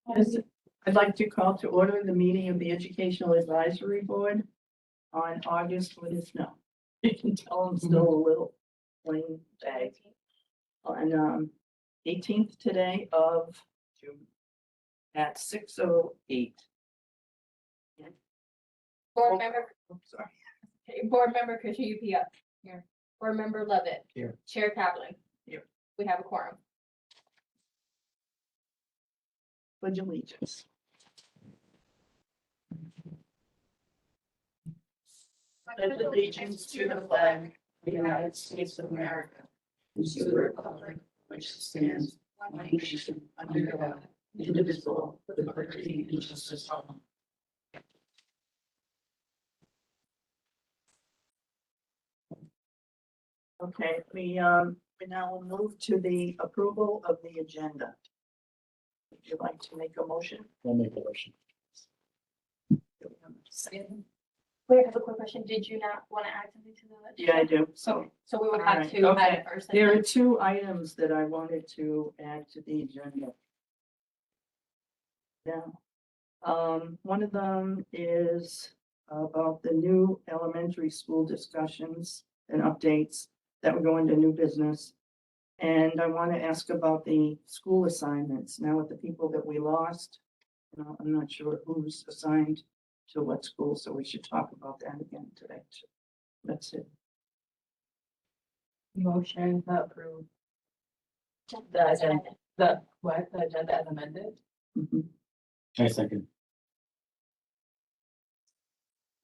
Yes, I'd like to call to order the meeting of the Educational Advisory Board on August, what is now? You can tell I'm still a little plain bag. On 18th today of June at 6:08. Board member, Sorry. board member Christian Upia. Here. Board member Levitt. Here. Chair Kaplan. Here. We have a quorum. Pledge allegiance. Pledge allegiance to the flag of the United States of America and to the republic which stands one nation under God, indivisible, with liberty and justice for all. Okay, we now move to the approval of the agenda. Would you like to make a motion? I'll make a motion. Second. Wait, I have a quick question. Did you not want to add something to the list? Yeah, I do. So So we would All have right, to add okay. it first. and there are then- two items that I wanted to add to the agenda. Yeah. One of them is about the new elementary school discussions and updates that would go into new business. And I want to ask about the school assignments. Now with the people that we lost, I'm not sure who's assigned to what school, so we should talk about that again today. That's it. Motion to approve The agenda. the agenda as amended. Mhm. I second.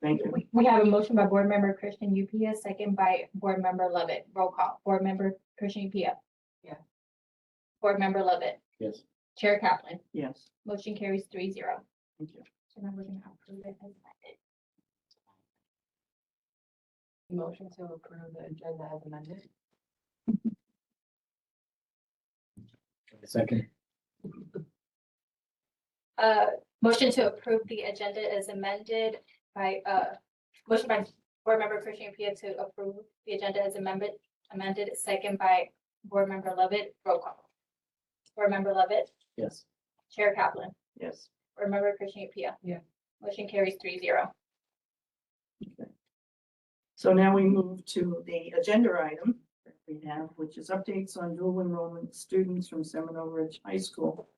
Thank you. We have a motion by board member Christian Upia, second by board member Levitt. Roll call. Board member Christian Upia. Yeah. Board member Levitt. Yes. Chair Kaplan. Yes, Motion carries 3-0. thank you. So now we're gonna approve it as amended. Motion to approve the agenda as amended. I second. Motion to approve the agenda as amended by, motion by board member Christian Upia to approve the agenda as amended, second by board member Levitt. Roll call. Board member Levitt. Yes. Chair Kaplan. Yes. Board member Christian Upia. Yeah. Motion carries 3-0. Okay. So now we move to the agenda item that we have, which is updates on dual enrollment students from Seminole Ridge High School.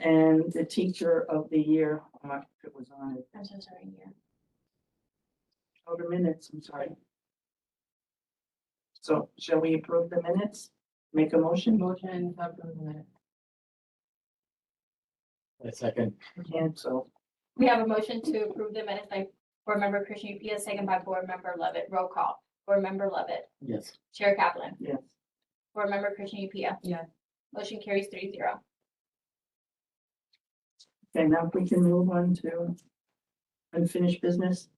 And the teacher of the year, if it was on it, I'm so sorry, yeah. the minutes, I'm sorry. So shall we approve the minutes? Make a motion? Motion to approve the minute. I second. Cancel. We have a motion to approve the minutes by board member Christian Upia, second by board member Levitt. Roll call. Board member Levitt. Yes. Chair Kaplan. Yes. Board member Christian Upia. Yeah. Motion carries 3-0. Okay, now if we can move on to unfinished business.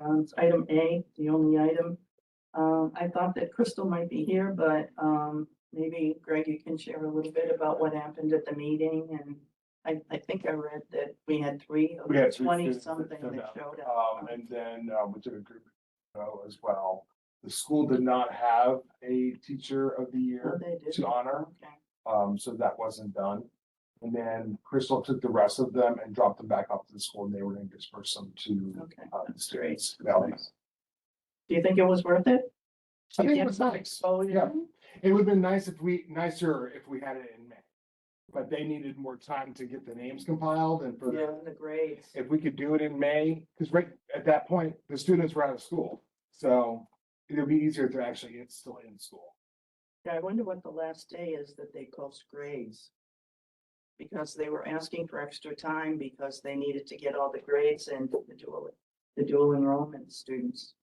It's item A, the only item. I thought that Crystal might be here, but maybe Greg, you can share a little bit about what happened at the meeting. And I think I read that we had three of We had the three 20 students something showed that up. showed up. And then we took a group as well. The school did not have a teacher of the Oh, year they did. to honor, Okay. so that wasn't done. And then Crystal took the rest of them and dropped them back off to the school, and they were going to disperse them to Okay. the students. Valleys. Do you think it was worth it? I think it was nice. Oh, Yeah, it would have been nicer if we had it in May. But they needed more time to get the names compiled and for Yeah, the grades. if we could do it in May, because right at that point, the students were out of school. So it'll be easier to actually get still in school. Yeah, I wonder what the last day is that they post grades. Because they were asking for extra time because they needed to get all the grades in the dual enrollment students.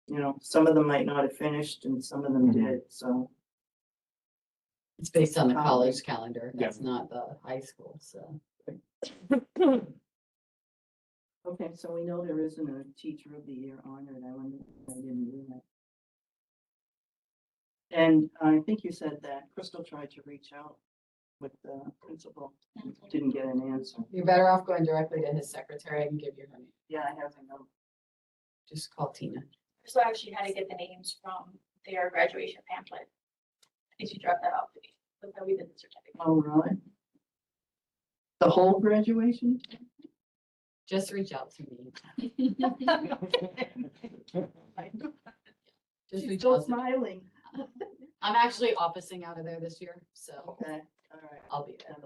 You know, some of them might not have finished and some of them Mhm. did, so. It's based on the college calendar. That's Yeah. not the high school, so. Okay, so we know there isn't a teacher of the year honored. I wonder if I didn't do that. And I think you said that Crystal tried to reach out with the principal, didn't get an answer. You're better off going directly to his secretary. I can give you her name. Yeah, I have to know. Just call Tina. So I actually had to get the names from their graduation pamphlet. I think she dropped that off to me, but then we did the certificate. Oh, really? The whole graduation? Just reach out to me. Just She's reach still out to me. smiling. I'm actually officing out of there this year, so Okay, all right. I'll be there.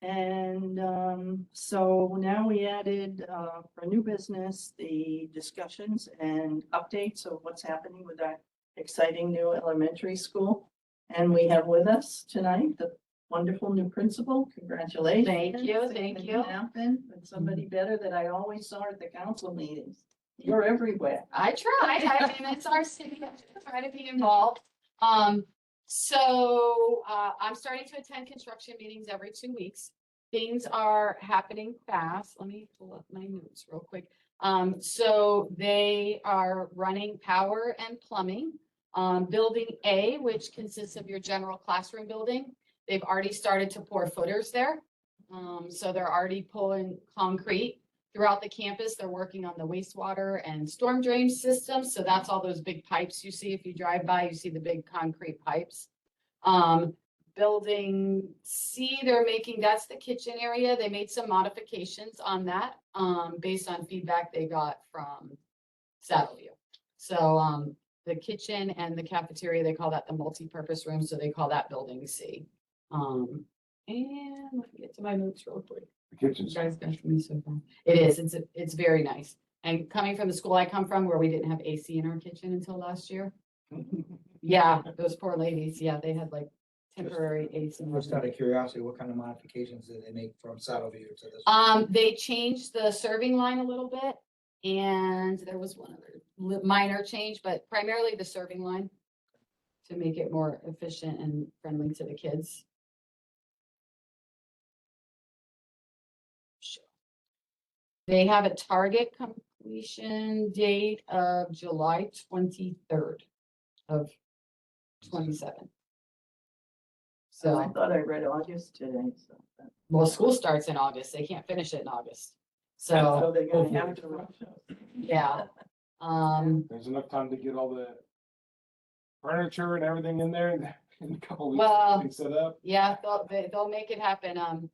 And so now we added for new business, the discussions and updates of what's happening with that exciting new elementary school. And we have with us tonight the wonderful new principal. Congratulations. Thank you, It thank couldn't you. happen with somebody better that I always saw at the council meetings. You're everywhere. I try, I mean, it's our city, I try to be involved. I'm starting to attend construction meetings every 2 weeks. Things are happening fast. Let me pull up my notes real quick. So they are running power and plumbing. Building A, which consists of your general classroom building, they've already started to pour footers there. So they're already pulling concrete. Throughout the campus, they're working on the wastewater and storm drain systems. So that's all those big pipes you see. If you drive by, you see the big concrete pipes. Building C, that's the kitchen area. They made some modifications on that, based on feedback they got from Saddleview. So, the kitchen and the cafeteria, they call that the multi-purpose room. So they call that building C. And let me get to my notes real quick. The kitchen's. You guys got me so far. It is, it's very nice. And coming from the school I come from, where we didn't have AC in our kitchen until last year. Yeah, those poor ladies, yeah, they had like temporary AC. Just out of curiosity, what kind of modifications did they make from Saddleview to this? They changed the serving line a little bit, and there was one other minor change, but primarily the serving line to make it more efficient and friendly to the kids. They have a target completion date of July 23rd of 27. So I So, thought I read August today, so. well, school starts in August. They can't finish it in August. So So, they're gonna have to rush us. yeah. There's enough time to get all the furniture and everything in there in a couple weeks. Well, Everything set up. Yeah, they'll make it happen.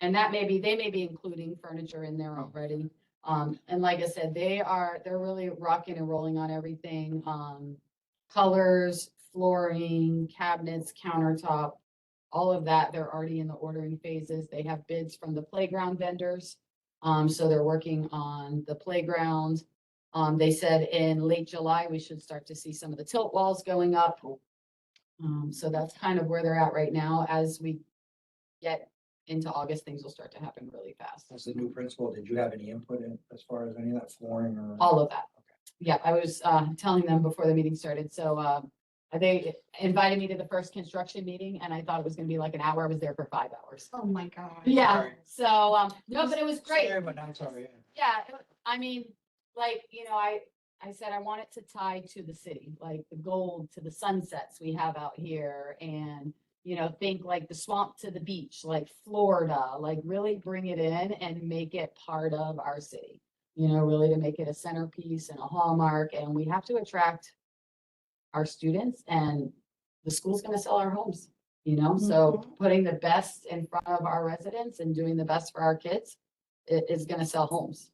And that they may be including furniture in there already. And like I said, they're really rocking and rolling on everything. Colors, flooring, cabinets, countertop, all of that. They're already in the ordering phases. They have bids from the playground vendors. So they're working on the playground. They said in late July, we should start to see some of the tilt walls going up. So that's kind of where they're at right now. As we get into August, things will start to happen really fast. As the new principal, did you have any input in as far as any of that flooring or? All of that. Yeah, I was telling them before the meeting started. So they invited me to the first construction meeting, and I thought it was gonna be like an hour. I was there for 5 hours. Oh, my God. Yeah, Sorry. so no, but it was great. Sorry, but I'm sorry. Yeah, I mean, like, I said I want it to tie to the city, like the gold to the sunsets we have out here, and think like the swamp to the beach, like Florida, like really bring it in and make it part of our city. Really to make it a centerpiece and a hallmark, and we have to attract our students, and the school's gonna sell our homes, so putting the best in front of our residents and doing the best for our kids is gonna sell homes.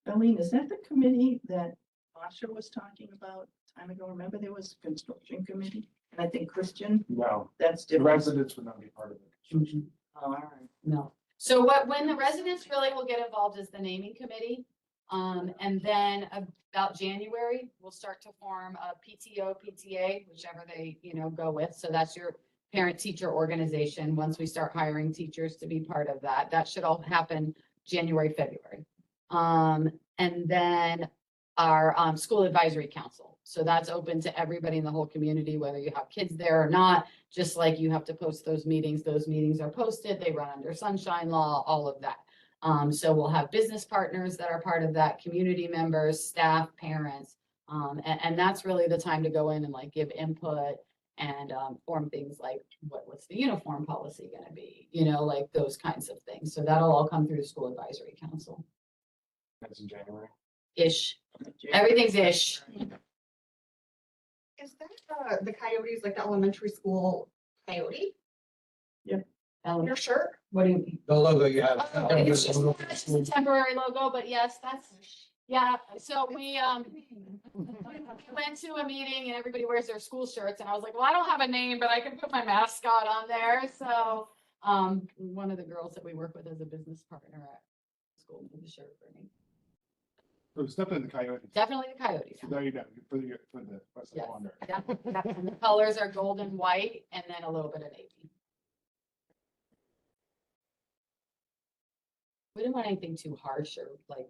Darlene, is that the committee that Masha was talking about time ago? Remember there was a construction committee? And I think Christian, No, that's the different. residents would not be part of it. Oh, all right. No. So when the residents really will get involved is the naming committee. And then about January, we'll start to form a PTO, PTA, whichever they, go with. So that's your parent teacher organization. Once we start hiring teachers to be part of that, that should all happen January, February. And then our school advisory council. So that's open to everybody in the whole community, whether you have kids there or not, just like you have to post those meetings. Those meetings are posted, they run under sunshine law, all of that. So we'll have business partners that are part of that, community members, staff, parents. And that's really the time to go in and like give input and form things like what's the uniform policy going to be, like those kinds of things. So that'll all come through the school advisory council. That's in January. Ish. Everything's ish. Is that the Coyotes, like the elementary school coyote? Ellen, You're sure? what do you mean? The logo you have. It's just a temporary logo, but yes, yeah, so we, went to a meeting and everybody wears their school shirts and I was like, well, I don't have a name, but I can put my mascot on there, so. One of the girls that we work with as a business partner at school made the shirt for me. So it's definitely the Coyotes. Definitely the Coyotes. So there you go, for the Westlake Yes. Wanderers. Yeah, and the colors are gold and white and then a little bit of navy. We didn't want anything too harsh or like,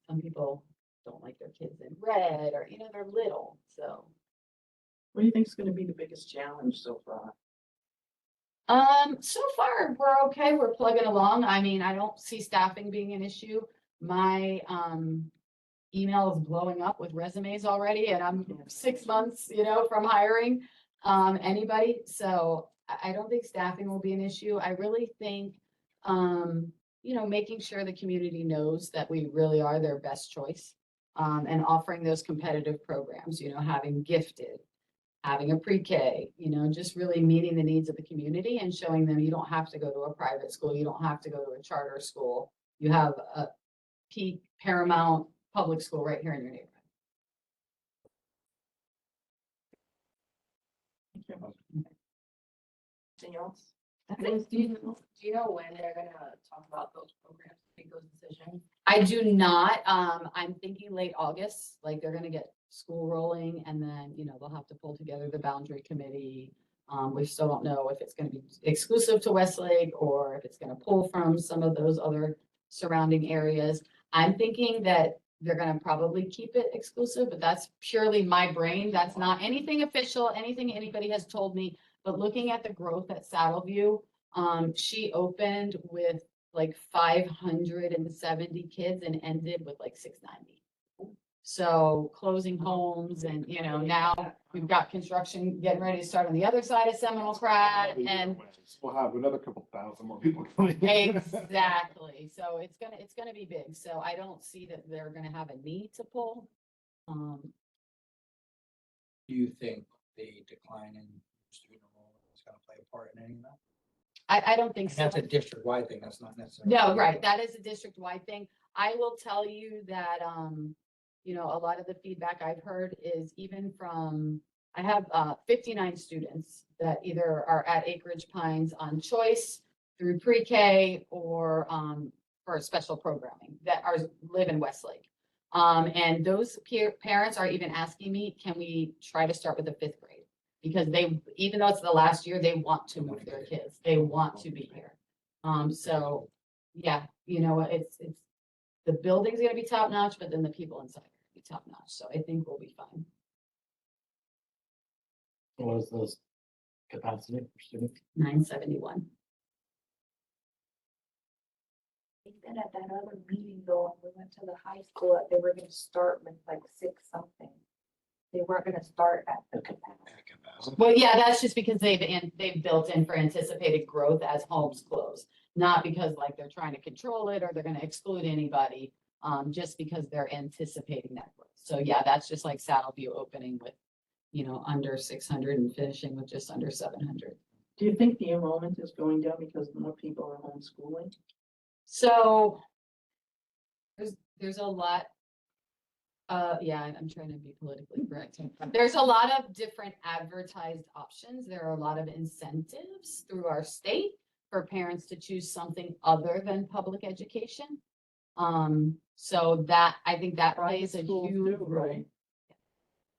some people don't like their kids in red or, they're little, so. What do you think is gonna be the biggest challenge so far? So far, we're okay. We're plugging along. I mean, I don't see staffing being an issue. My, email is blowing up with resumes already and I'm 6 months, from hiring, anybody. So I don't think staffing will be an issue. I really think, making sure the community knows that we really are their best choice. And offering those competitive programs, having gifted, having a pre-K, just really meeting the needs of the community and showing them you don't have to go to a private school, you don't have to go to a charter school. You have a peak Paramount public school right here in your neighborhood. Thank you. Anything else? Do you know when they're gonna talk about those programs, make those decisions? I do not, I'm thinking late August, like they're gonna get school rolling and then, they'll have to pull together the boundary committee. We still don't know if it's gonna be exclusive to Westlake or if it's gonna pull from some of those other surrounding areas. I'm thinking that they're gonna probably keep it exclusive, but that's purely my brain. That's not anything official, anything anybody has told me. But looking at the growth at Saddleview, she opened with like 570 kids and ended with like 690. So closing homes and, now we've got construction getting ready to start on the other side of Seminole Pratt and We'll have another couple thousand more people coming. exactly. So it's gonna be big. So I don't see that they're gonna have a need to pull. Do you think the decline in student enrollment is gonna play a part in any of that? I don't think so. That's a district-wide thing, that's not necessarily. No, right. That is a district-wide thing. I will tell you that, a lot of the feedback I've heard is even from, I have 59 students that either are at Acreage Pines on choice through pre-K or for special programming that live in Westlake. And those parents are even asking me, can we try to start with the 5th grade? Because even though it's the last year, they want to move their kids. They want to be here. So yeah, it's the building's gonna be top notch, but then the people inside are gonna be top notch. So I think we'll be fine. What is those capacity for students? 971. They said at that other meeting though, when we went to the high school, that they were gonna start with like 6 something. They weren't gonna start at the capacity. Well, yeah, that's just because they've built in for anticipated growth as homes close. Not because like they're trying to control it or they're gonna exclude anybody, just because they're anticipating that growth. So yeah, that's just like Saddleview opening with, under 600 and finishing with just under 700. Do you think the enrollment is going down because more people are homeschooling? So there's a lot. Yeah, I'm trying to be politically correct. There's a lot of different advertised options. There are a lot of incentives through our state for parents to choose something other than public education. So that, I think that plays a schools huge do, role. right?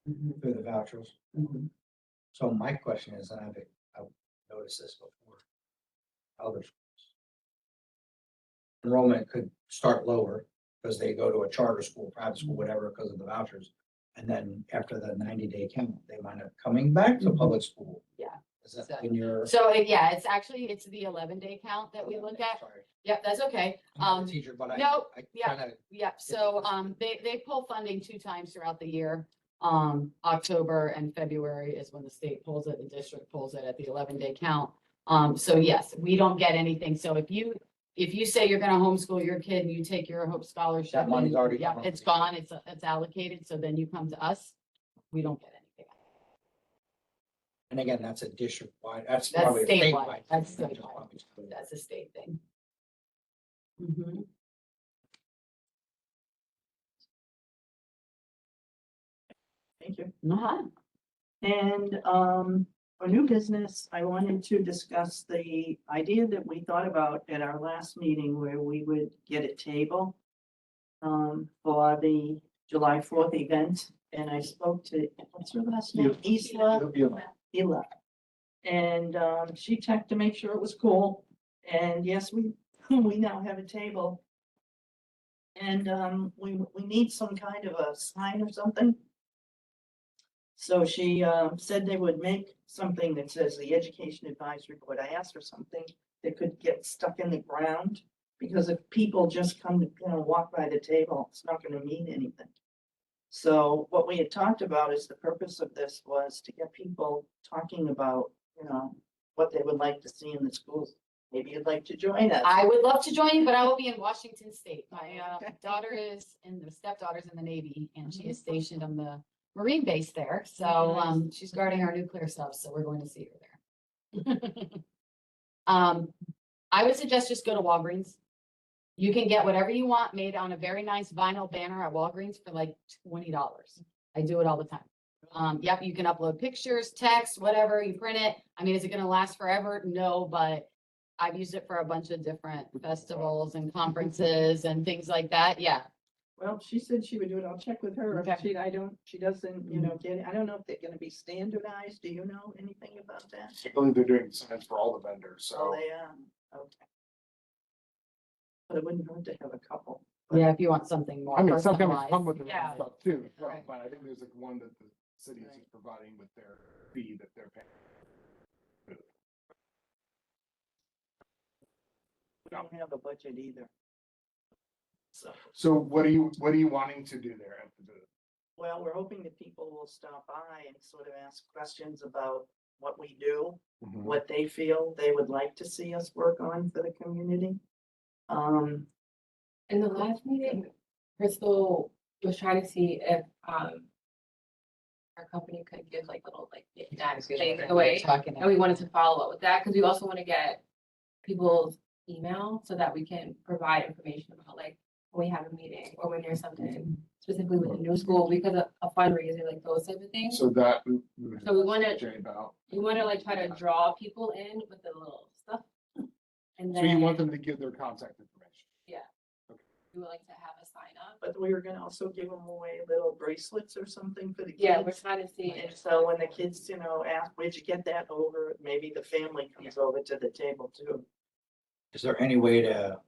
Mhm, Through the vouchers. mhm. So my question is, and I've noticed this before, other schools. Enrollment could start lower because they go to a charter school, private school, whatever, because of the vouchers. And then after the 90-day count, they wind up coming back to Mhm. public school. Yeah. Is that when you're? So yeah, it's the 11-day count that we look at. Sorry, Yep, that's okay. I'm not a teacher, but no, I yeah. kind of. Yep, so they pull funding 2 times throughout the year. October and February is when the state pulls it, the district pulls it at the 11-day count. So yes, we don't get anything. So if you say you're gonna homeschool your kid and you take your Hope Scholarship. That money's already Yeah, gone. it's gone, it's allocated, so then you come to us, we don't get anything. And again, that's a district-wide statewide, that's That's probably a statewide. statewide. That's thing. statewide. That's a state thing. Mhm. Thank you. Uh-huh. And for new business, I wanted to discuss the idea that we thought about at our last meeting where we would get a table for the July 4th event. And I spoke to, what's her last name? Ela. And she checked to make sure it was cool. And yes, we now have a table. And we need some kind of a sign or something. So she said they would make something that says the Education Advisory Board. I asked her something that could get stuck in the ground. Because if people just come to, walk by the table, it's not gonna mean anything. So what we had talked about is the purpose of this was to get people talking about, what they would like to see in the schools. Maybe you'd like to join us. I would love to join you, but I will be in Washington State. My Okay. daughter is the stepdaughter's in the Navy and she is stationed on the Marine base there. So Nice. she's guarding our nuclear subs, so we're going to see her there. I would suggest just go to Walgreens. You can get whatever you want made on a very nice vinyl banner at Walgreens for like $20. I do it all the time. Yep, you can upload pictures, text, whatever, you print it. I mean, is it gonna last forever? No, but I've used it for a bunch of different festivals and conferences and things like that. Yeah. Well, she said she would do it. I'll check with her. Okay. She doesn't, get it. I don't know if they're gonna be standardized. Do you know anything about that? I believe they're doing signs for all the vendors, Oh, so. they are, okay. But it wouldn't hurt to have a couple. Yeah, if you want something more I mean, some kind of personalized. come with the Yeah. stuff too, Right. but I think there's like one that the city is Right. providing with their fee that they're paying. We don't have a budget either. So what are you wanting to do there at the booth? Well, we're hoping that people will stop by and sort of ask questions about what we do, what they feel they would like to see us work on for the community. In the last meeting, Crystal was trying to see if, our company could give like little like knickknacks things away. Talking And we wanted to follow up with that because we also want to get people's email so that we can provide information about like when we have a meeting or when there's something specifically with the new school because of a fundraiser, like those type of things. So that. So we wanna- Jay about. We want to like try to draw people in with the little stuff. And So then you want them to give their contact information? we would like to have a sign up. But we were gonna also give them away little bracelets or something for the kids. Yeah, we're trying to see. And so when the kids, ask, where'd you get that over, maybe the family comes over to the table too. Is there any way to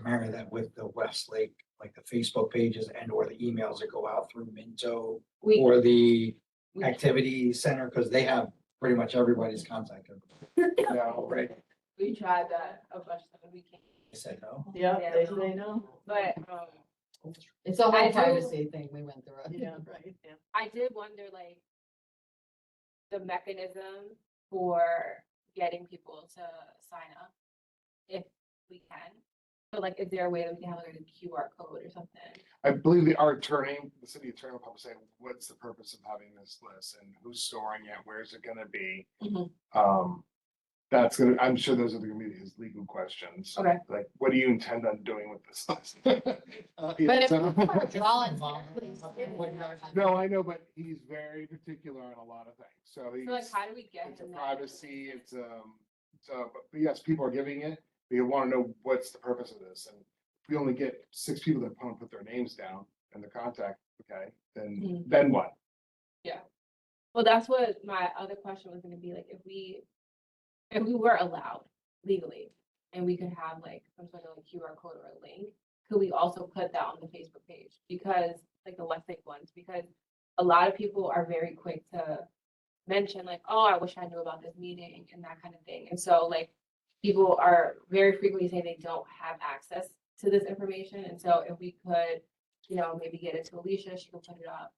marry that with the Westlake, like the Facebook pages and or the emails that go out through Minto We, or the we- activity center? Because they have pretty much everybody's contact information. No, Right. we tried that a bunch of times. We can't. I said no. Yeah, Yeah. they know. But It's a I whole do- privacy thing we went through. Yeah, right, yeah. I did wonder like the mechanism for getting people to sign up if we can. So like, is there a way that we can have like a QR code or something? I believe the city attorney will probably say, what's the purpose of having this list and who's storing it? Where's it gonna be? Mhm. I'm sure those are gonna be his legal questions. Okay. Like, what do you intend on doing with this list? But if So- people are volunteering, No, I know, but he's very particular on a lot of things, so So like, he's, how do we get it's a them that privacy, information? but yes, people are giving it, they wanna know what's the purpose of this, and if we only get 6 people that come and put their names down and the contact, okay, then what? Well, that's what my other question was gonna be, like, if we were allowed legally and we could have like some sort of like QR code or a link, could we also put that on the Facebook page? Because like the Westlake ones, because a lot of people are very quick to mention like, oh, I wish I knew about this meeting and that kind of thing. And so like people are very frequently saying they don't have access to this information. And so if we could, maybe get it to Alicia, she could put it up,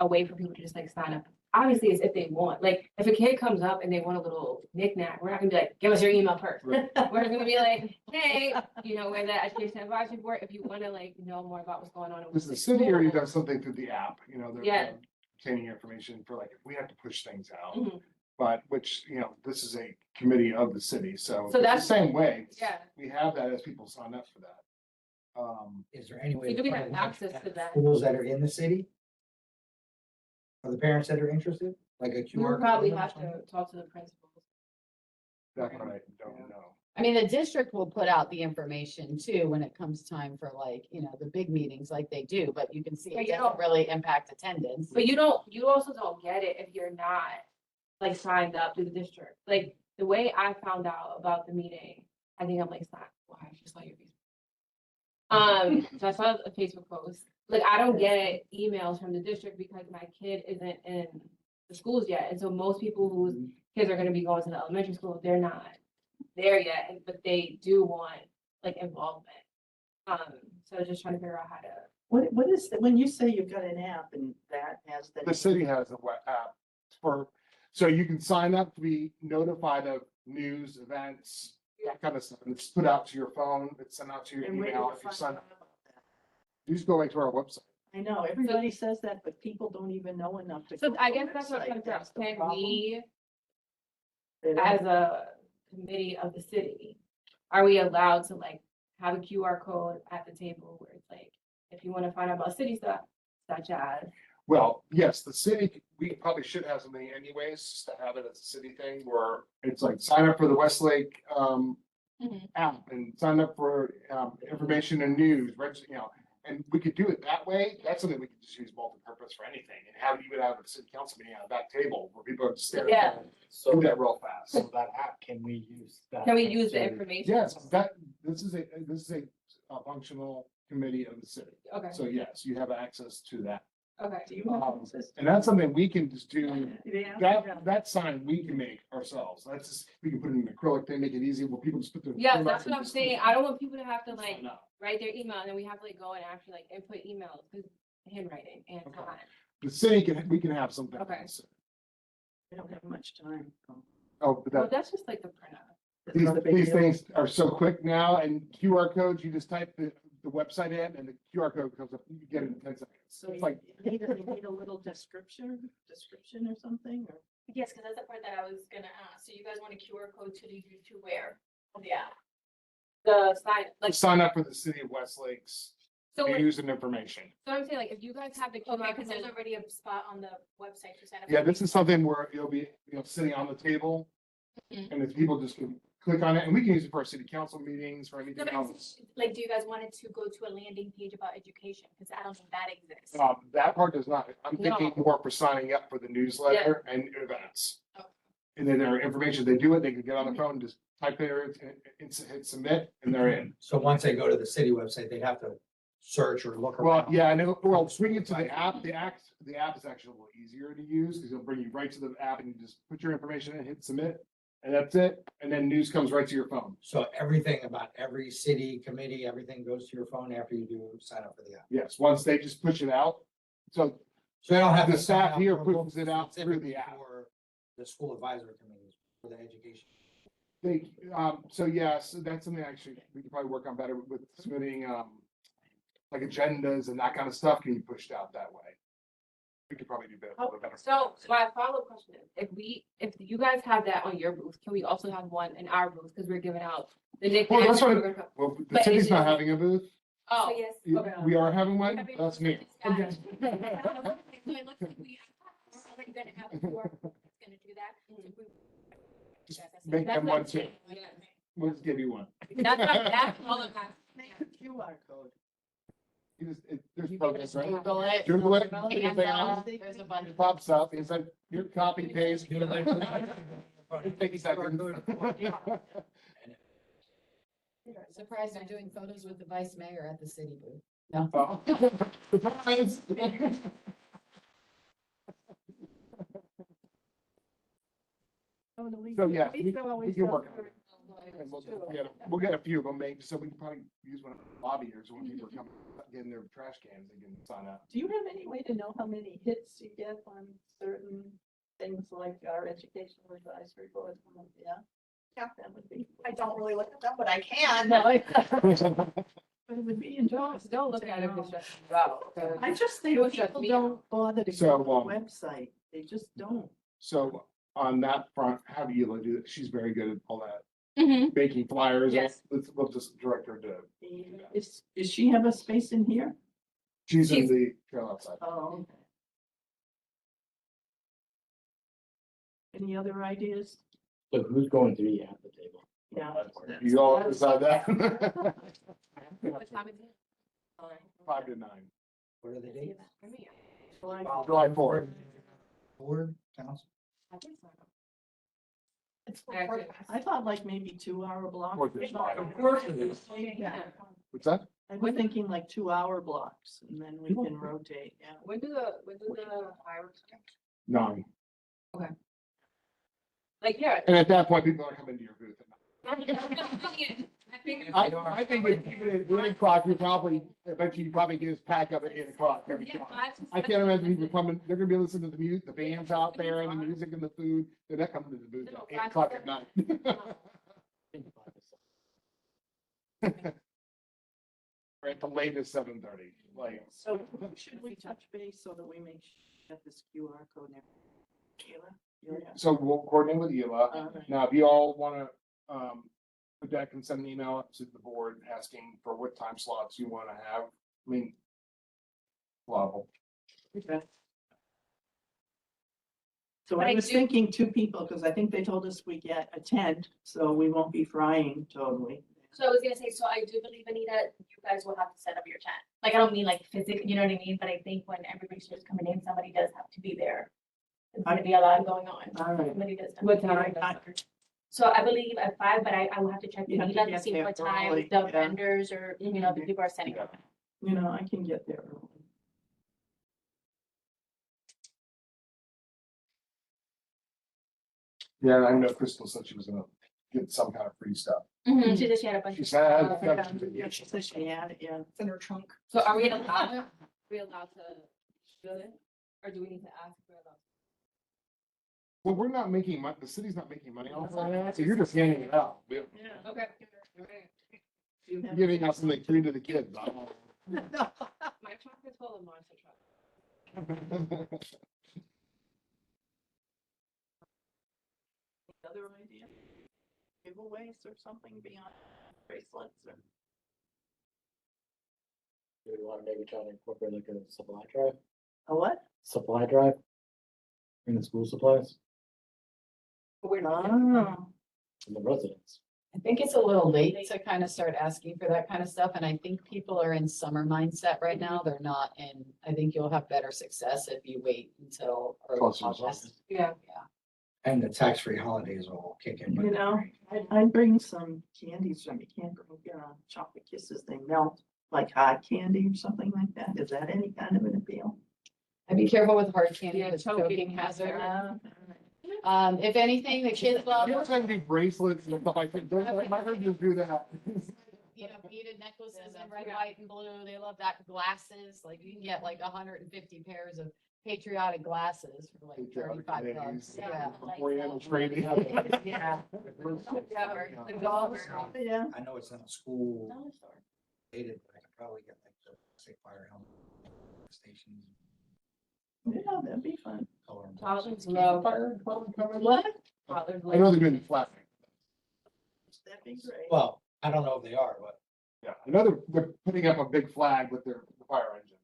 a way for people to just like sign up. Obviously, it's if they want, like, if a kid comes up and they want a little knickknack, we're not gonna be like, give us your email first. Right. We're gonna be like, hey, we're the education advisory board, if you wanna like know more about what's going on. Because the city already does something through the app, Yeah. they're obtaining information for like, if we have to push things out. Mhm. But which, this is a committee of the city, so it's So the that's- same way. Yeah. We have that as people sign up for that. Is there any way? So to do we put have it access at to that? Schools that are in the city? Are the parents that are interested, like a We'll QR? probably code or have something? to talk to the principals. That one I don't know. I mean, the district will put out the information too when it comes time for like, the big meetings like they do, but you can see But it you doesn't don't- really impact attendance. But you also don't get it if you're not like signed up to the district. Like the way I found out about the meeting, I think I'm like, wow, I just saw your Facebook. So I saw a Facebook post. Like I don't get emails from the district because my kid isn't in the schools yet. And so most people whose kids are gonna be going to the elementary school, they're not there yet, but they do want like involvement. So just trying to figure out how to. What is, when you say you've got an app and that has the. The city has a web app so you can sign up to be notified of news, events, that kind of stuff. And it's put out to your phone, it's sent out to your And where do email you if you find sign out up. about that? You just go right to our website. I know, everybody says that, but people don't even know enough to. So go to I the guess that's what website. comes That's up. the Can problem. we, They don't- as a committee of the city, are we allowed to like have a QR code at the table where it's like, if you want to find out about city stuff, such as. Well, yes, the city, we probably should have something anyways, just to have it as a city thing where it's like sign up for the Westlake app and sign up for information and news, and we could do it that way. That's something we could just use multi-purpose for anything and have it even have a city council meeting at that table where people are just there. Yeah. Do that real fast. So that app, can we use that? Can we use the to- information? Yes, this is a functional committee of the city. Okay, So yes, you have access to that. okay. Do you have access to- And that's something we can just do. Yeah. That sign we can make ourselves. That's just, we can put it in an acrylic thing, make it easy where people just put their. Yeah, that's what I'm saying. I don't want people to have to like Sign up. write their email and then we have to like go and actually like input emails because handwriting and Okay. time. The city we can have something. Okay. We don't have much time. Oh, but Well, that's just like the printout. It's not a big these deal. things are so quick now and QR codes, you just type the website in and the QR code comes up, you get it in 10 seconds. So It's you like, need a little description or something, or? Yes, because that's the part that I was gonna ask. So you guys want a QR code to lead you to where? Yeah. The sign, like, sign up for the city of Westlake's so like, news and information. so I'm saying like, if you guys have the Okay, QR because there's code, already a spot on the website to sign up. Yeah, this is something where you'll be, sitting on the table. Mhm. And if people just can click on it, and we can use it for our city council meetings, for No, anything but else. like, do you guys want it to go to a landing page about education? Because I don't think that exists. That part does not, I'm thinking more for signing up for the newsletter and events. Okay. And then their information, they do it, they can get on the phone, just type there, and hit submit, and they're in. So once they go to the city website, they'd have to search or look Well, around. yeah, I know, well, swing it to the app, the app is actually a little easier to use, because it'll bring you right to the app, and you just put your information in, hit submit, and that's it, and then news comes right to your phone. So everything about every city committee, everything goes to your phone after you do sign up for the app. Yes, once they just push it out, so So they don't have. The to sign staff up here for pushes it out through the specifically app. for The school advisory committees for the education. they, so yes, that's something actually we could probably work on better with submitting, like agendas and that kind of stuff can be pushed out that way. We could probably do that a little better. so my follow-up question is, if you guys have that on your booth, can we also have one in our booth? Because we're giving out the Well, nicknames. that's what, well, the But city's is not it- having a booth. Oh, So yes. We are having one, Every- that's me. Okay. So it looks like we are already gonna have a QR code that's gonna do that. So if we- Just That's make That's them what one I'm too. saying. Yeah. We'll just give you one. That's all I'm asking. Make a QR code. There's programs, right? Google it. Google it. Hands there's a bunch It pops up, it's like, your copy paste. Take a second. Surprised they're doing photos with the vice mayor at the city booth. Oh. Surprise. So yeah, we can work on it. And we'll get a few of them made, so we can probably use one of the lobby here, so when people are coming, getting their trash cans, they can sign up. Do you have any way to know how many hits you get on certain things like our educational advisory board? Yeah. Yeah, that would be. I don't really look at them, but I can. But it would be interesting. Don't look to at it if know. it's just about. I just think It was just people me. don't bother to So, go to the website. They just don't. So, on that front, have Yula do it. She's very good at all that, Mhm. making flyers. Yes. We'll just direct her to, Does she have a space in here? she's in She's- the trail outside. Oh, okay. Any other ideas? So who's going to be at the table? Yeah. You all decide that. What time is it? 5 to 9. What are the dates? For me, July 4th. Board, council? I think so. It's Yeah, for- too. I thought like maybe 2 hour blocks. Fourth is fine. Of course it is. Yeah, What's that? I was thinking like 2 hour blocks and then we can rotate, yeah. When do the fireworks start? 9. Like, yeah. And at that point, people are coming to your booth. I think I think if you did at 8 o'clock, you probably, I bet you probably get his pack up at 8 o'clock every time. I can't imagine people coming, they're gonna be listening to the music, the band's out there and the music and the food. They're not coming to the booth at 8 o'clock at night. Or at the latest 7:30, like. So should we touch base so that we make sure that this QR code now? Kayla? Yeah. So we'll coordinate with Yula. All right. Now, if you all wanna, put that, can send an email up to the board asking for what time slots you wanna have. I mean, level. Okay. So But I I was do- thinking 2 people, because I think they told us we get a tent, so we won't be frying totally. So I was gonna say, so I do believe, Anita, you guys will have to set up your tent. Like, I don't mean like physically, you know what I mean? But I think when everybody starts coming in, somebody does have to be there. There's gonna be a lot going on. All right. Somebody does. have What to be time? there. So I believe at 5, but I will have to check You with have to Anita to get see there what time early, the yeah. vendors or, you know, the people are setting up. You know, I can get there early. Yeah, I know Crystal said she was gonna get some kind of free stuff. She said she had a bunch She of. said. Yeah, she said she had it, yeah. It's in her trunk. So are we allowed to do it? Or do we need to ask for allowed? Well, we're not making money, the city's not making money off of that, so you're just handing it out. We're Yeah. Okay. You have- giving out something free to the kids. My truck is full of monster trucks. Other idea? Giveaways or something beyond bracelets or? Do we want to maybe try to incorporate like a supply drive? A what? Supply drive? In the school supplies We're not. Oh, and the residents. I think it's a little late to kind of start asking for that kind of stuff, and I think people are in summer mindset right now. They're not in, I think you'll have better success if you wait until early Closer to August. Yeah. And the tax-free holidays will kick in. you know, I'd bring some candies from, you can't bring, chocolate kisses, they melt like hot candy or something like that. Is that any kind of an appeal? And be careful with hard candy, Yeah, it's choking choking hazard. Uh, If anything, the kids love, You also have to do bracelets and stuff like that. I heard you do that. you know, beaded necklaces in red, white, and blue. They love that. Glasses, like you can get like 150 pairs of patriotic glasses for like Patriotic 35 days. bucks. Yeah. Oriental trading. Yeah. The golf. Yeah. I know it's not school related, but I could probably get like the say fire helmet stations. Yeah, that'd be fun. Color them. Toddlers love. What? Toddlers I know like. they've been flat. That'd be great. Well, I don't know if they are, but Yeah, I know they're putting up a big flag with their fire engines.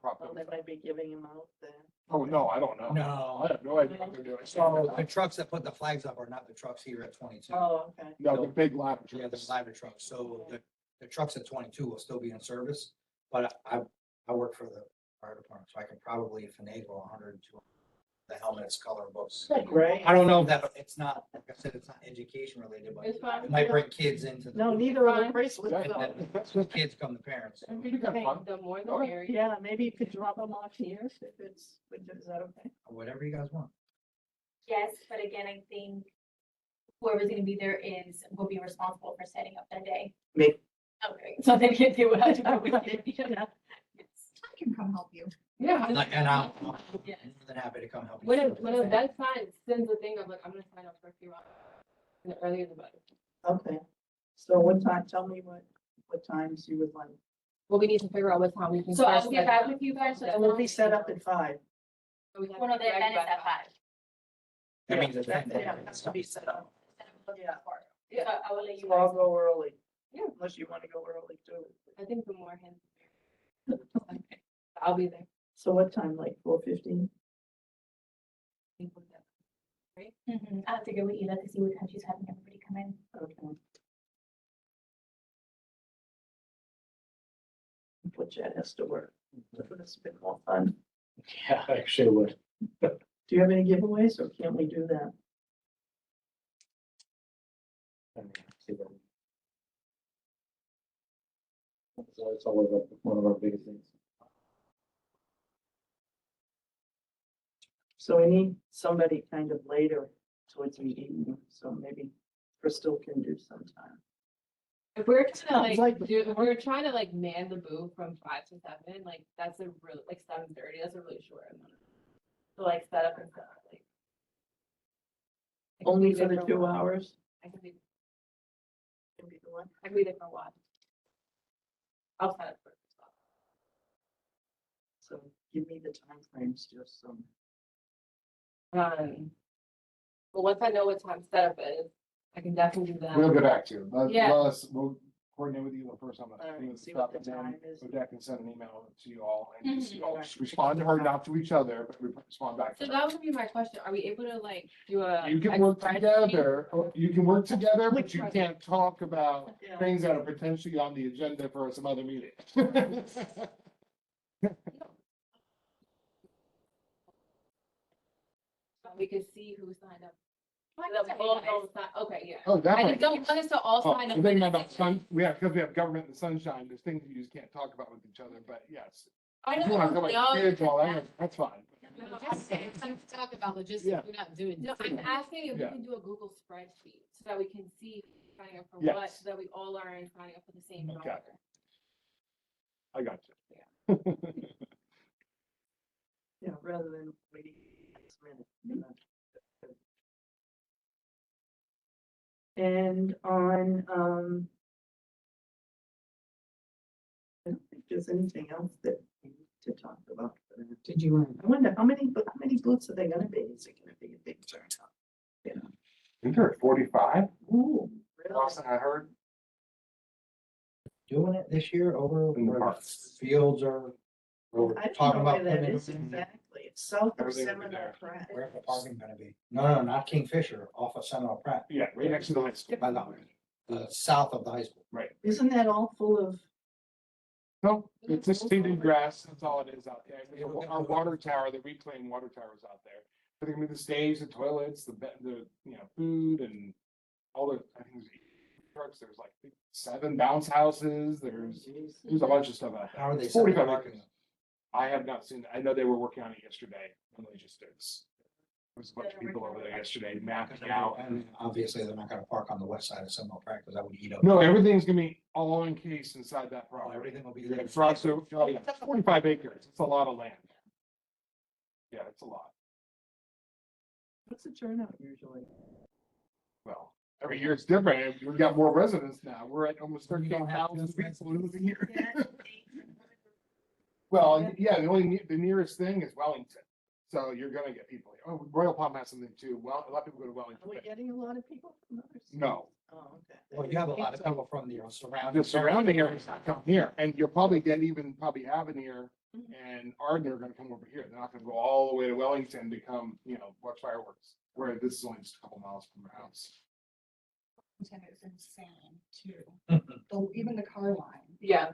Prop Well, they them. might be giving them out then. Oh, no, I don't know. no. I have no idea what they're doing. So the trucks that put the flags up are not the trucks here at 22. Oh, okay. No, the big lavatory. Yeah, the ladder trucks. So the trucks at 22 will still be in service, but I work for the fire department, so I can probably finagle 100 to the helmets, color books. Great. I don't know if that, it's not, like I said, it's not education related, but It's fine. it might bring kids into the. No, neither are the bracelets. Yeah, though. that's just- Kids come to parents. It'd be kind of fun. The more the Oh, merrier. Yeah, maybe you could drop them off here if it's, is that okay? Whatever you guys want. Yes, but again, I think whoever's gonna be there will be responsible for setting up that day. Me. Okay, so then they will have to go with you. Yeah. I can come help you. Yeah. And I'm Yes. more than happy to come help you. When an event sign sends a thing of like, I'm gonna sign up for a few hours. And the earlier the better. Okay. So what time, tell me what times you would like. Well, we need to figure out what time we can. So start I'll get setting back up. with you guys. And we'll be set up at 5. So we have Well, no, to the be ready event is by at 5. That means it's. Yeah, it has to be set up. Yeah. So I will let you So I'll guys. go early. Yeah. Unless you want to go early too. I think the more hands. Okay, I'll be there. So what time, like 4:15? I have to go with Ela to see what time she's having everybody come in. Okay. Put Chad has to work. It's a bit more fun. Yeah, actually would. Do you have any giveaways or can't we do that? See what- So it's always one of our biggest things. So we need somebody kind of later towards the evening, so maybe Crystal can do sometime. If we're Sounds trying to like- like, do, if we're trying to like man the booth from 5 to 7, like that's a real, like 7:30, that's a really short amount. To like set up and stuff, like. I can Only be for there the a 2 while. hours? I can be, Can be the one. I can be there for a while. I'll set up for it. So give me the timeframes just so. But once I know what time setup is, I can definitely do that. We'll get back to you. Yeah. We'll coordinate with you the first time. Alright, see what the time is. So Jack can send an email to you all and just, Mhm. you know, just respond to her, not to each other, but respond back. So to her. that would be my question. Are we able to like do a? You can work spreadsheet? together, you can work together, but you Right. can't talk about Yeah. things that are potentially on the agenda for some other meeting. So we can see who signed up. That we all don't sign- Okay, yeah. Oh, I definitely. just don't want us to all Oh, sign up. the for thing the about same sun, yeah, because we have government and sunshine, there's things you just can't talk about with each other, but yes. I If you wanna know, talk no, about kids, all that, that's fine. No, just say it's time to talk about logistics, Yeah. we're not doing. no, this. I'm asking if we Yeah. can do a Google spreadsheet so that we can see who's signing up for Yes. what, so that we all are signing up for the same Okay. dollar. I got you. Yeah, rather than waiting next minute, you know. And on, I don't think there's anything else that we need to talk about. Did you? I wonder, how many booths are they gonna be? Is it gonna be a big turnout? Isn't there 45? Ooh, Last thing I heard. Doing it this year over In the where park. fields are, we're I don't talking know where about that putting is it in. exactly. It's south of Everything will be Seminole there. Pratt. Where's the parking gonna be? No, not Kingfisher, off of Seminole Pratt, Yeah, right next to the high school. by the south of the high school. Right. Isn't that all full of, No, it's just seeded grass, that's all it is out there. Our water tower, the reclaimed water tower is out there. But I mean, the stage, the toilets, the, you know, food and all the, I think there's 8 trucks, there's like 7 bounce houses, there's a bunch of stuff out there. How are they? It's 45 parking? acres. I have not seen, I know they were working on it yesterday, on logistics. There was a bunch of people over there yesterday mapping out. And obviously, they're not gonna park on the west side of Seminole Pratt, because that would eat up. No, everything's gonna be all encased inside that Oh, property. everything will be Yeah, there. it's also, oh, yeah, it's 45 acres, it's a lot of land. Yeah, it's a lot. what's the turnout usually? Well, every year it's different, we've got more residents now, we're at almost You don't have 13,000 just people living here. Yeah. Well, yeah, the only, the nearest thing is Wellington, so you're gonna get people, oh, Royal Palm has something too, well, a lot of people go to Wellington. Are we but getting a lot of people from others? No, Oh, okay. Well, you have a lot of people from the surrounding. the surrounding areas not come here, and you'll probably get even probably Avenir and Arden are gonna come over here, they're not gonna go all the way to Wellington to come, you know, watch fireworks, where this is only just a couple miles from their house. It's insane too. So even the car line. Yeah,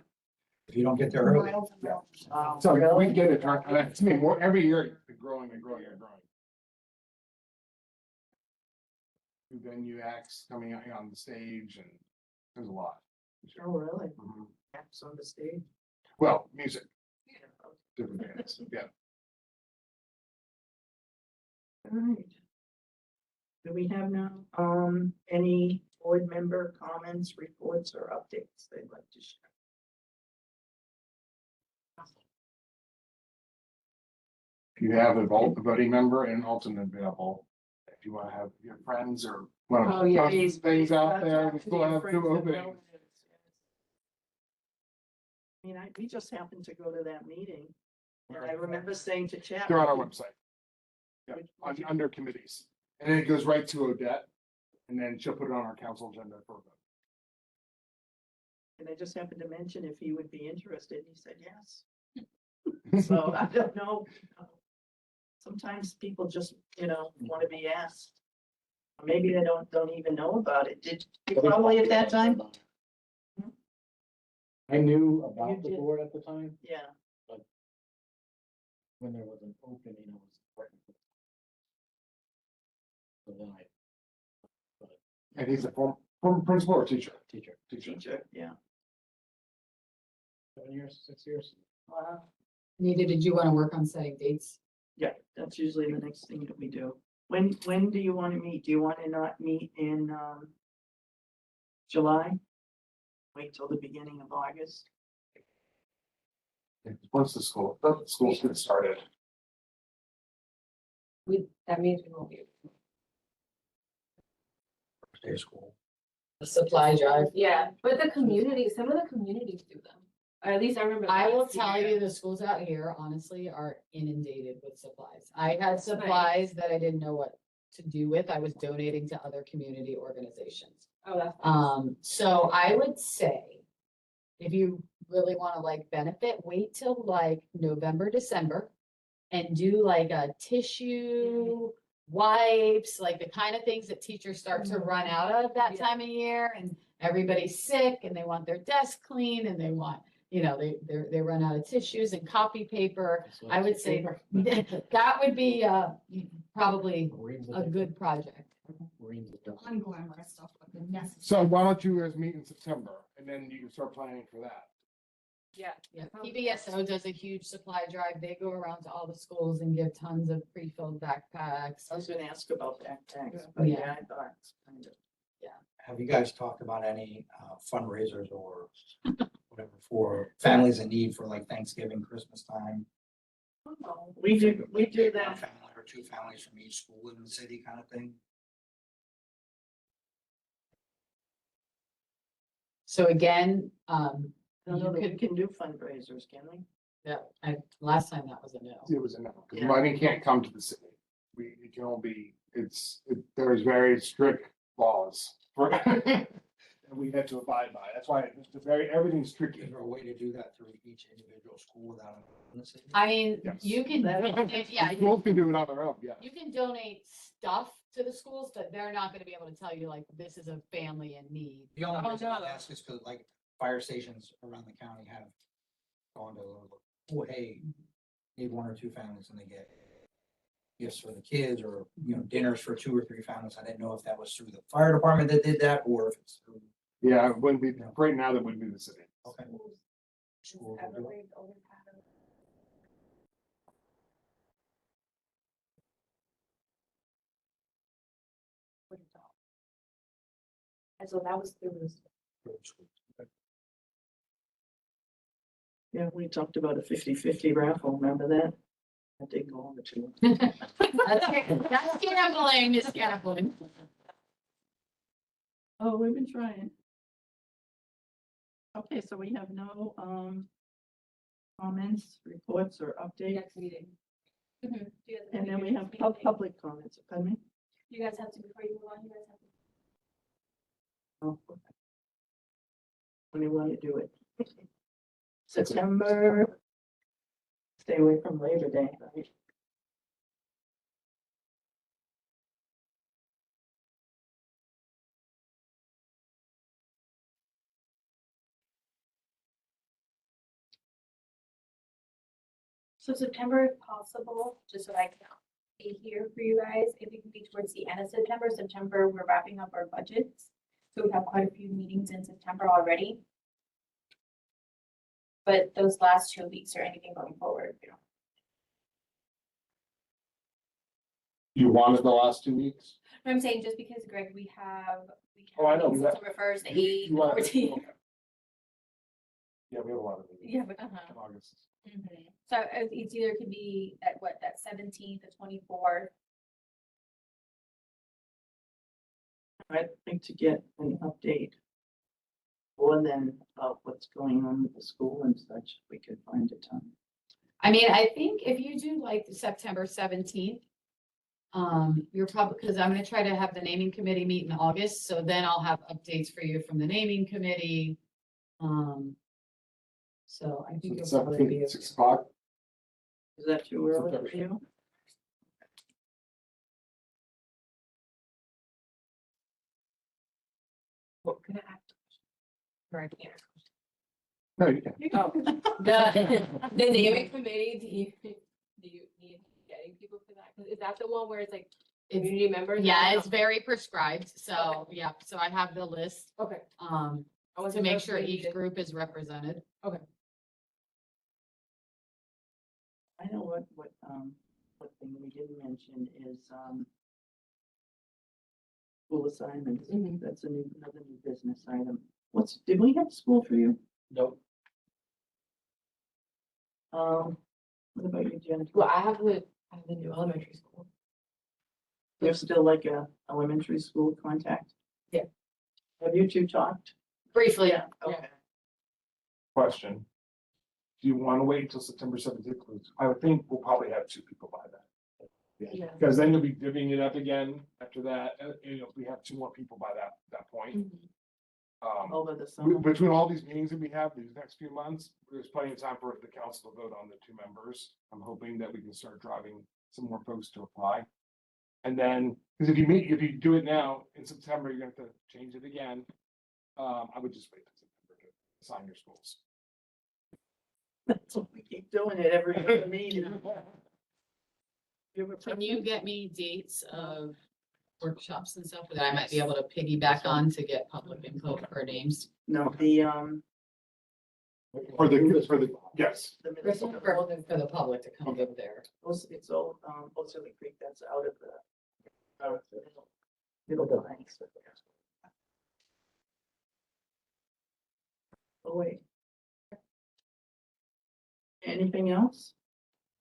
If you don't get there early. Miles and miles. Wow, So we really? get it, and I mean, more, every year, it's growing and growing and growing. New venue acts coming out on the stage, and there's a lot. Oh, really? Mhm. Acts on the stage? Well, music, Yeah, okay. different bands, yeah. All right. Do we have now, any board member comments, reports, or updates they'd like to share? If you have a voting member and alternate available, if you wanna have your friends or one Oh, of yeah. those things out there, we Talk to still your have friends 2 and openings. relatives, yes. I mean, we just happened to go to that meeting, and I remember saying to Chad. They're on our website. Yeah, Which- under committees, And then it goes right to Odette, and then she'll put it on our council agenda for a vote. And I just happened to mention if he would be interested, he said yes. So I don't know. Sometimes people just, want to be asked. Or maybe they don't even know about it. Did you probably at that time? I knew You about the did. board at the time, Yeah, when there was an opening, I was important. So then And he's a former principal or teacher? teacher, teacher, yeah. 7 years, 6 years. Wow. Anita, did you want to work on setting dates? Yeah, that's usually the next thing that we do. When do you want to meet? Do you want to not meet in, July? Wait till the beginning of August? Once the school gets started. That means we won't be. First day of school. The supply drive. Yeah, but the community, some of the communities do them. Or at least I remember. I will last tell year. you, the schools out here honestly are inundated with supplies. I had supplies that I didn't know what to do with. I was donating to other community organizations. Oh, that's. nice. So I would say, if you really want to like benefit, wait till like November, December. And do like a tissue, wipes, like the kind of things that teachers start to run out of that Yeah. time of year. And everybody's sick and they want their desk clean and they want, they run out of tissues and copy paper. I would say that would be probably a good project. Unglamorous stuff, but the necessary. So why don't you guys meet in September, and then you can start planning for that? Yeah. Yeah, PBSO does a huge supply drive. They go around to all the schools and give tons of pre-filled backpacks. I was gonna ask about backpacks, but Yeah. yeah, I thought it's kind of. Have you guys talked about any fundraisers or whatever for families in need for like Thanksgiving, Christmas time? We do One that. family or two families from each school in the city kind of thing? So again, I don't know that we can do fundraisers, can we? last time that was a no. It was a no, because Yeah. money can't come to the city. It can only be, there's very strict laws for, that we have to abide by. That's why everything's tricky. Is there a way to do that through each individual school without a the city? I mean, Yes. you can, yeah, Schools can do it on their own, yeah. you can donate stuff to the schools, but they're not gonna be able to tell you like, this is a family in need. The only Oh, reason I no. ask is because like fire stations around the county have gone to, oh, hey, need one or two families and they get gifts for the kids or, dinners for 2 or 3 families. I didn't know if that was through the fire department that did that or if it's through. Yeah, it wouldn't be, right now, that wouldn't be the city. Okay. Schools will do it. And so that was through this. Yeah, we talked about a 50-50 raffle, remember that? I did go over to. That's gambling, it's gambling. Oh, we've been trying. Okay, so we have no, comments, reports, or updates, Next meeting. Mhm. Do you guys and then we have meeting? public comments, pardon me? You guys have to, before you move on, you guys have to. Oh, okay. When do you want to do it? September. Stay away from Labor Day, right? So September if possible, just so I can be here for you guys, if it can be towards the end of September. September, we're wrapping up our budgets. So we have quite a few meetings in September already. But those last 2 weeks or anything going forward, You wanted the last 2 weeks? I'm saying just because Greg, we have. Oh, I know, we have- September 1st, the You- 8th, you want- 14th. okay. Yeah, we have a lot of meetings. Yeah, but, In August. So it's either could be at that 17th, the 24th. I'd like to get an update. More than about what's going on with the school and such, if we could find a time. I mean, I think if you do like the September 17th, You're probably, because I'm gonna try to have the naming committee meet in August, so then I'll have updates for you from the naming committee. So I think you'll probably be. 6 o'clock. Is that too early for you? What can I ask? Or I can't. No, you can. Oh, The naming committee, do you need getting people for that? 'Cause is that the one where it's like community members? Yeah, it's very prescribed, so, yeah, so I have the list, Okay. I want to make sure each group is represented. I know what thing we didn't mention is, school assignments. Mhm. That's another new business item. Did we have school for you? Nope. What about you, Jen? Well, I have the new elementary school. You're still like a elementary school contact? Yeah. Have you two talked? Briefly, Okay. Question. Do you want to wait until September 17th? I would think we'll probably have 2 people by then. Yeah. Because then you'll be divvying it up again after that, and we have 2 more people by that point. Over the summer? Between all these meetings that we have these next few months, there's plenty of time for the council to vote on the 2 members. I'm hoping that we can start driving some more folks to apply. And then, because if you do it now in September, you're gonna have to change it again. I would just wait till September to assign your schools. That's what we keep doing it every other meeting. can you get me dates of workshops and stuff that I might be able to piggyback on to get public input for names? No, For the, yes. the For municipal- for the public to come over there. It's all, Ozilly Creek, that's out of the middle lines. Oh, wait. Anything else?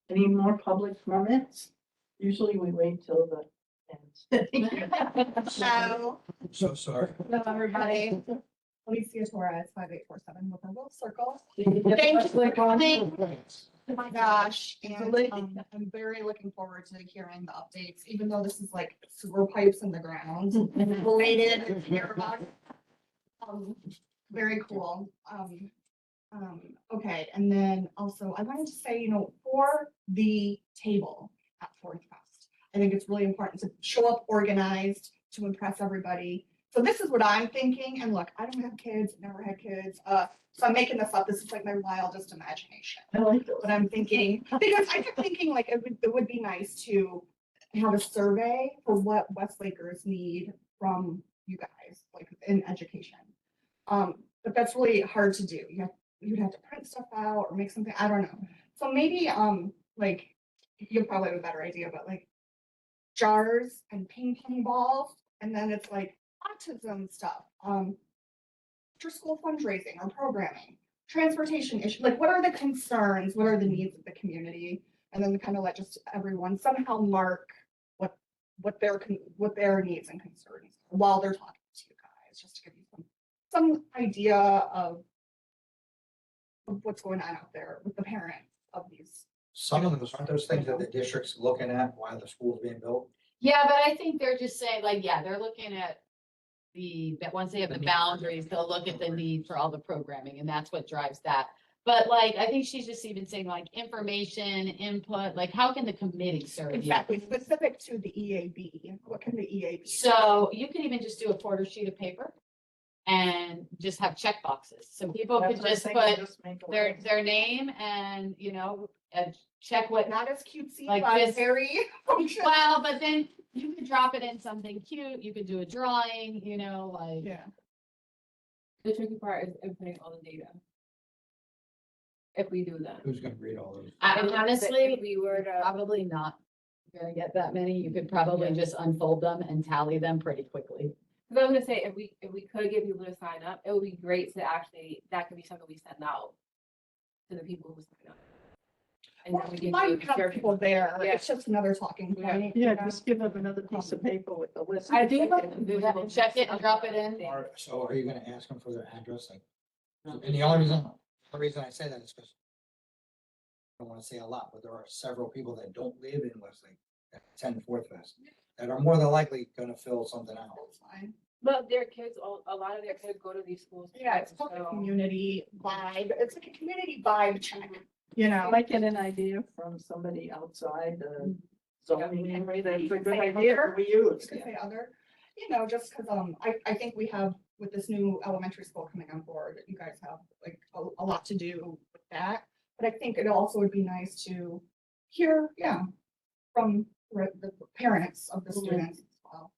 Any more public comments? Usually we wait till the end. So, So sorry. hello, everybody. Alicia Torres, 5847 Whippoorwill Circle. Thanks for coming. Thanks. Oh my gosh, and I'm very looking forward to hearing the updates, even though this is like sewer pipes in the ground related and hear about it. Very cool. Okay, and then also I wanted to say, for the table at Fourth Fest, I think it's really important to show up organized to impress everybody. So this is what I'm thinking, and look, I don't have kids, never had kids, so I'm making this up. This is like my wildest imagination. I like those. But I'm thinking, because I kept thinking like it would be nice to have a survey for what Westlakers need from you guys, like in education. But that's really hard to do. You'd have to print stuff out or make something, I don't know. So maybe, like, you'll probably have a better idea, but like jars and ping pong balls, and then it's like autism stuff, after school fundraising or programming, transportation issue, like what are the concerns, what are the needs of the community? And then kind of let just everyone somehow mark what their needs and concerns are while they're talking to you guys, just to give you some idea of what's going on out there with the parents of these. Some of those, aren't those things that the district's looking at while the school's being built? Yeah, but I think they're just saying, like, yeah, they're looking at that once they have the boundaries, they'll look at the need for all the programming, and that's what drives that. But like, I think she's just even saying like information, input, like how can the committee serve you? Exactly, specific to the EAB, what can the EAB? So you could even just do a quarter sheet of paper and just have check boxes. So people could just put their name and, and check what, Not as cutesy, Like but this- very functional. well, but then you could drop it in something cute. You could do a drawing, like. Yeah. The tricky part is inputting all the data. If we do that. Who's gonna read all those? And honestly, If we were to, probably not gonna get that many. You could probably just unfold them and tally them pretty quickly. because I was gonna say, if we could get people to sign up, it would be great to actually, that could be something we send out to the people who sign up. And then we can Might do have survey. people there, Yeah. it's just another talking Yeah. point. Yeah, just give them another piece of paper with the list. I do like to do that. And check it and drop it in. So are you gonna ask them for their address? Like, and the only reason I say that is because I don't wanna say a lot, but there are several people that don't live in Westlake that attend Fourth Fest, that are more than likely gonna fill something out. That's fine. But their kids, a lot of their kids go to these schools. Yeah, it's called a so- community vibe. It's like a community vibe check, you know? I might get an idea from somebody outside the zoning area, that's a good Say idea other. we use. Could say other, you know, just because, I think we have, with this new elementary school coming on board, you guys have like a lot to do with that. But I think it also would be nice to hear, yeah, from the parents of the students as well.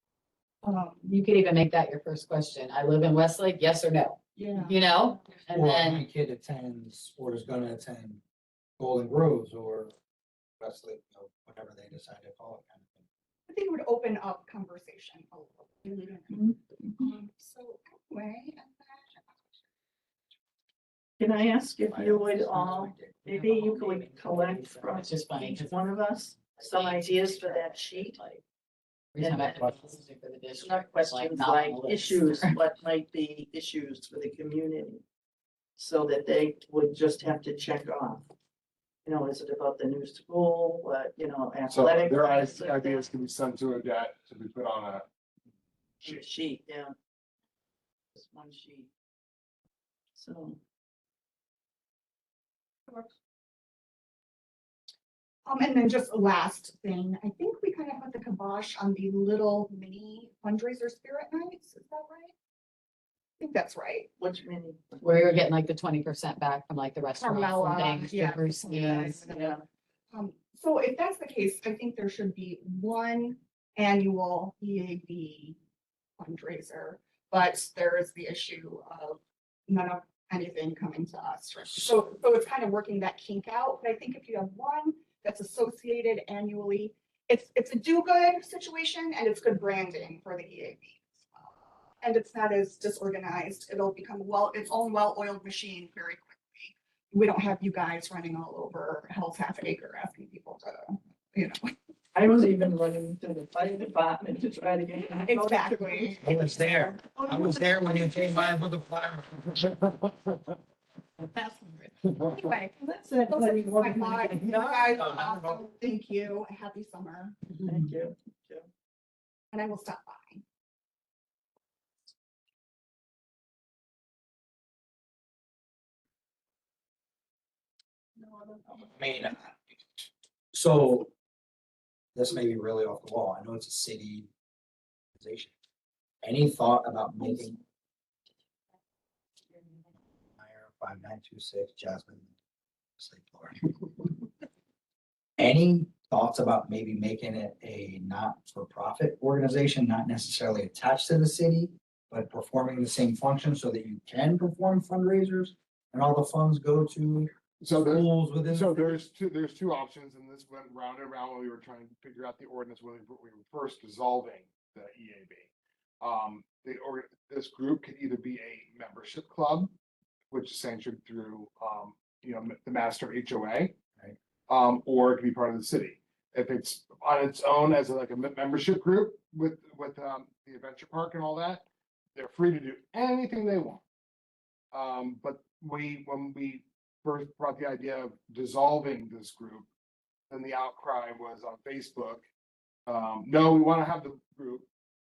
You could even make that your first question. I live in Westlake, yes or no? Yeah. You know, and Or then. my kid attends, or is gonna attend Golden Groves or Westlake, you know, whatever they decide to call it kind of thing. I think it would open up conversation a little. So anyway. Can I ask if you would all, maybe you could collect from It's just funny, each 'cause- one of us some ideas for that sheet? Reason And I'm that- for the district, Not questions not on like the list. issues, what might be issues for the community? So that they would just have to check off. You know, is it about the new school, what, you know, So athletic? their wise, ideas can be sent to a debt to be put on a sheet. Sheet, yeah. Just one sheet. So. And then just a last thing, I think we kind of put the kibosh on the little mini fundraiser spirit nights, is that right? I think that's right. Which many? Where you're getting like the 20% back from like the restaurants Carmella, and things, yeah. the brewskis. Yeah, So if that's the case, I think there should be one annual EAB fundraiser, but there is the issue of none of anything coming to us. Right? So it's kind of working that kink out, but I think if you have one that's associated annually, it's a do-good situation and it's good branding for the EAB as well. And it's not as disorganized. It'll become its own well-oiled machine very quickly. We don't have you guys running all over Hell's Half Acre asking people to, you know. I was even running to the fire department to try to get. Exactly. I was there. I was there when you came by with the fire. Anyway, That's it. those are my thoughts. You guys are No, no, no. awesome. Thank you. Happy summer. Thank you. And I will stop by. I mean, so this may be really off the wall. I know it's a city organization. Any thought about making 5926 Jasmine? Sleep floor. Any thoughts about maybe making it a not-for-profit organization, not necessarily attached to the city, but performing the same function so that you can perform fundraisers and all the funds go to So there, schools within? so there's two options, and this went round and round when we were trying to figure out the ordinance when we were first dissolving the EAB. This group could either be a membership club, which is sanctioned through, the master HOA. Right. Or it could be part of the city. If it's on its own as like a membership group with the adventure park and all that, they're free to do anything they want. But when we first brought the idea of dissolving this group, then the outcry was on Facebook. No, we want to have the group,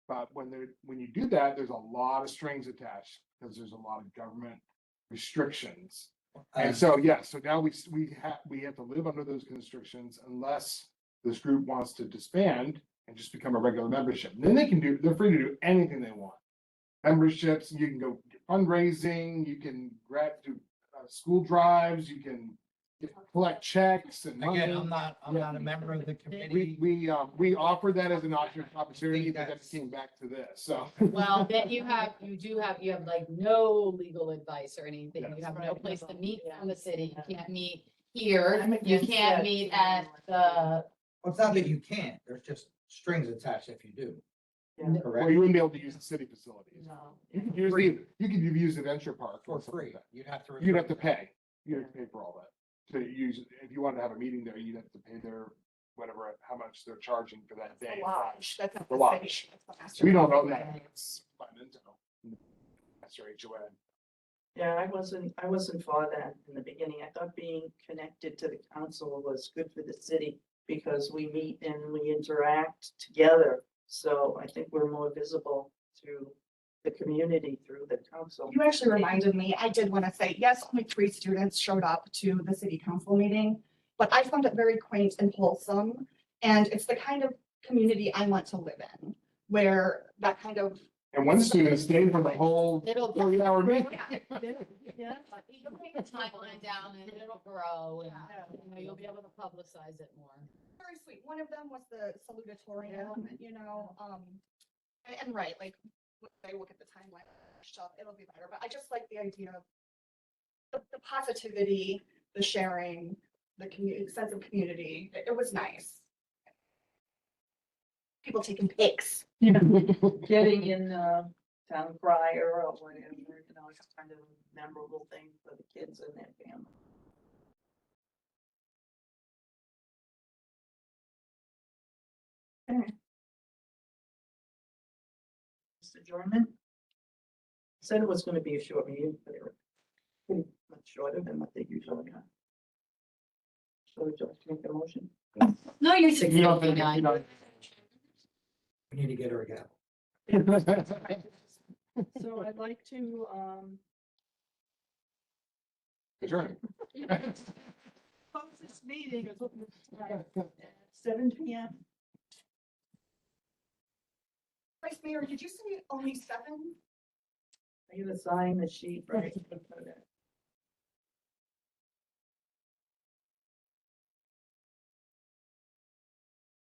but when you do that, there's a lot of strings attached because there's a lot of government restrictions. And so, so now we have to live under those constrictions unless this group wants to disband and just become a regular membership. And then they're free to do anything they want. Memberships, you can go fundraising, you can do school drives, you can collect checks and money. Again, I'm not a member of the committee. We offered that as an opportunity, but then it came back to this, so. Well, then you have like no legal advice or anything. You Yes. have no Right. place to meet Yeah. from the city. You can't meet here. I'm You against can't that. meet at the, Well, it's not that you can't, there's just strings attached if you do. Yeah. Well, Correct? you wouldn't be able to use the city facilities. No. You could use the venture park For or something free. like that. You'd have to. You'd have to pay. You'd have to pay for all that. To use, if you wanted to have a meeting there, you'd have to pay whatever, how much they're charging for that day. The lodge, that's not The the lodge. city. that's the master We don't know plan. that. It's Monumento. That's your HOA. Yeah, I wasn't for that in the beginning. I thought being connected to the council was good for the city. because we meet and we interact together. So I think we're more visible to the community through the council. You actually reminded me, I did want to say, yes, only 3 students showed up to the city council meeting, but I found it very quaint and wholesome. And it's the kind of community I want to live in, where that kind of, And one student stayed for the whole It'll. 40-hour meeting. Yeah. You'll take the timeline down and it'll grow and, you know, you'll be able to publicize it more. very sweet. One of them was the salutatorian, you know, and right, like, when I look at the timeline, stuff, it'll be better, but I just like the idea of the positivity, the sharing, the community, sense of community. It was nice. People taking pics. Getting in town crier or whatever, you know, it's kind of a memorable thing for the kids and their family. Okay. This adjournment. Said it was gonna be a short meeting, but it was pretty much shorter than what they usually are. So would you like to make a motion? No, you're You don't think- you don't- We need to get her a gavel. So I'd like to, Adjourn. close this meeting at 7 p.m. Vice Mayor, did you say only 7? I'm gonna sign the sheet, right?